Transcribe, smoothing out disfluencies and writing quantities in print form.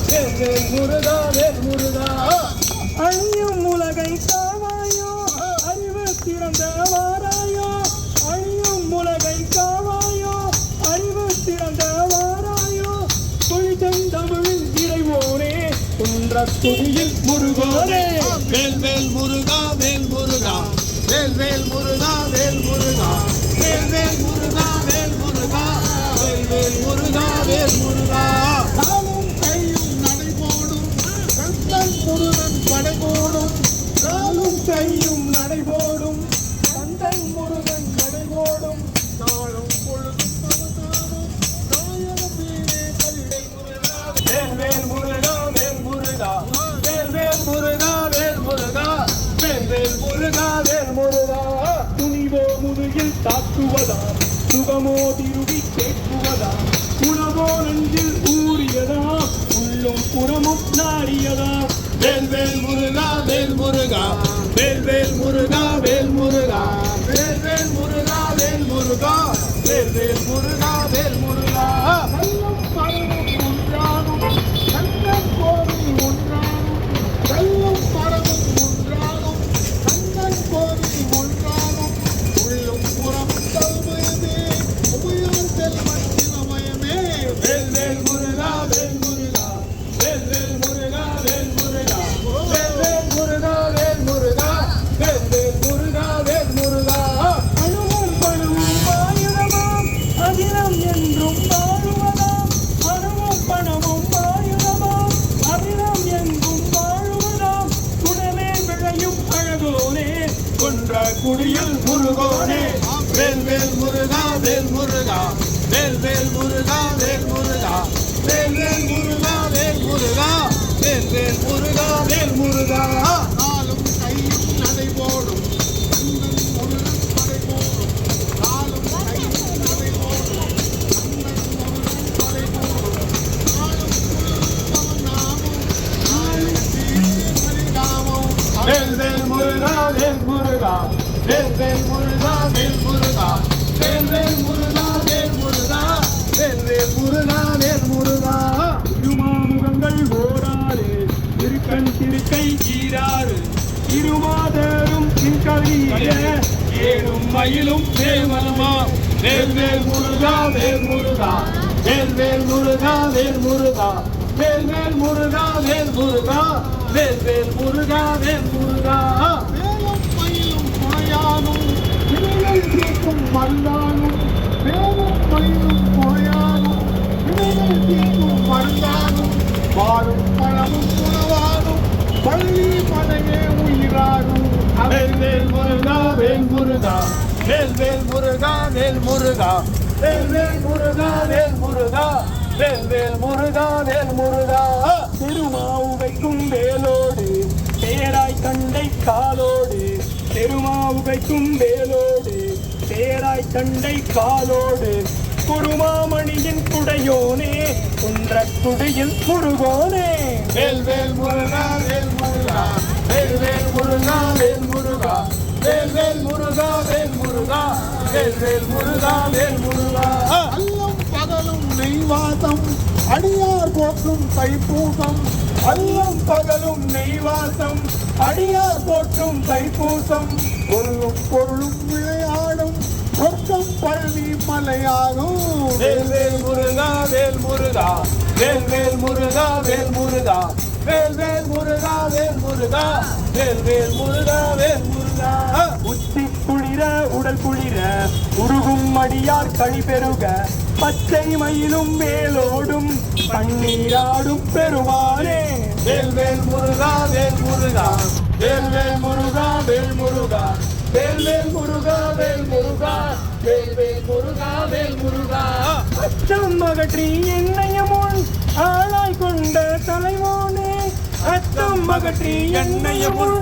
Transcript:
வேல் முருகா வேல் முருகா அழியும் உலகை காவாயோ அறிவு திறந்த வாராயோ அழியும் உலகை காவாயோ அறிவு திறந்த வாராயோ கொள்கை தமிழில் இறைவோனே குன்றக்குடியில் முருகோனே வேல் வேல் முருகா வேல் முருகா வேல் வேல் முருகா வேல் முருகா வேல் வேல் முருகா வேல் முருகா வேல் வேல் முருகா வேல் முருகா காலும் கையும் நடைபோடும் கந்தன் முருகன் படைபோடும் காலும் கையும் நடைபோடும் கந்தன் முருகன் படைபோடும் நாளும் பொழுதும் சமதானம் நாயகம் வீரே கல்லை முருகா வேல் வேல் முருகா வேல் முருகா வேல் வேல் முருகா வேல் முருகா வேல் வேல் முருகா வேல் முருகா துணிவோ முதுகில் தாக்குவதா சுகமோ திருவி கேட்குவதா உணவோ நெஞ்சில் ஊறியதா உள்ளும் புறமும் நாடியதா வேல் வேல் முருகா வேல் முருகா வேல் வேல் முருகா வேல் முருகா வேல் வேல் முருகா வேல் முருகா வேல் வேல் முருகா வேல் முருகா கல்லும் பரவும் ஒன்றாகும் கந்தன் கோவில் ஒன்றாகும் கல்லும் பரவும் ஒன்றாகும் கந்தன் கோவில் ஒன்றாகும் உள்ளும் புறம் தல்மையுமே உமையார் செல்வன் சிவமயமே வேல் வேல் முருகா வேல் முருகா வேல் வேல் முருகா வேல் முருகா வேல் வேல் முருகா வேல் முருகா வேல் வேல் முருகா வேல் முருகா அணுவும் பணமும் ஆயுதமாம் அகிலம் என்றும் வாழுவதாம் அணுவும் பணமும் ஆயுதமாம் அகிலம் என்றும் வாழுவதாம் குணமே விளையும் அழகோனே கொன்ற குடியில் முருகோனே வேல் வேல் முருகா வேல் முருகா வேல் வேல் முருகா வேல் முருகா வேல் வேல் முருகா வேல் முருகா வேல் வேல் முருகா வேல் முருகா நாளும் கையும் நடைபோடும் கந்தன் முருகன் படைபோடும் நாளும் கையும் நடைபோடும் கந்தன் முருகன் படைபோடும் நாளும் புலரும் நாமும் நாயகன் வீரே பரிதாமம் வேல் வேல் முருகா வேல் முருகா வேல் வேல் முருகா வேல் முருகா வேல் வேல் முருகா வேல் முருகா வேல் வேல் முருகா வேல் முருகா திருமாமுகங்கள் ஓராறு திருக்கண் திருக்கை ஈராறு இருமாதரும் தின்கவிய ஏழும் மயிலும் தேவனமா வேல் வேல் முருகா வேல் முருகா வேல் வேல் முருகா வேல் முருகா வேல் வேல் முருகா வேல் முருகா வேல் வேல் முருகா வேல் முருகா வேலும் மயிலும் மாயானும் வினைகள் தீர்க்கும் மருந்தானும் வேலும் மயிலும் மாயானும் வினைகள் தீர்க்கும் மருந்தானும் வாழும் பழமும் உணவானும் பள்ளி மலையே உயிரானும் வேல் வேல் முருகா வேல் முருகா வேல் வேல் முருகா வேல் முருகா வேல் வேல் முருகா வேல் முருகா வேல் வேல் முருகா வேல் முருகா திருமாவுகைக்கும் வேலோடு பேராய் கண்டை காலோடு திருமாவுகைக்கும் வேலோடு பேராய் கண்டை காலோடு குருமாமணியின் குடையோனே குன்றக்குடியில் முருகோனே வேல் வேல் முருகா வேல் முருகா வேல் வேல் முருகா வேல் முருகா வேல் வேல் முருகா வேல் முருகா வேல் வேல் முருகா வேல் முருகா அல்லும் பகலும் நெய்வாசம் அடியார் போற்றும் தைப்பூசம் அல்லும் பகலும் நெய்வாசம் அடியார் போற்றும் தைப்பூசம் பொருளும் பொருளும் விளையாடும் சொர்க்கம் பழனி மலையாகும் வேல் வேல் முருகா வேல் முருகா வேல் வேல் முருகா வேல் முருகா வேல் வேல் முருகா வேல் முருகா வேல் வேல் முருகா வேல் முருகா உச்சி குளிர உடல் குளிர உருகும் அடியார் களி பெருக பச்சை மயிலும் மேலோடும் பன்னீராடும் பெருமானே வேல் வேல் முருகா வேல் முருகா வேல் வேல் முருகா வேல் முருகா வேல் வேல் முருகா வேல் முருகா வேல் வேல் முருகா வேல் முருகா அச்சம் அகற்றி என்னையமுன் ஆளாய் கொண்ட தலைவோனே அச்சம் அகற்றி என்னையமுன்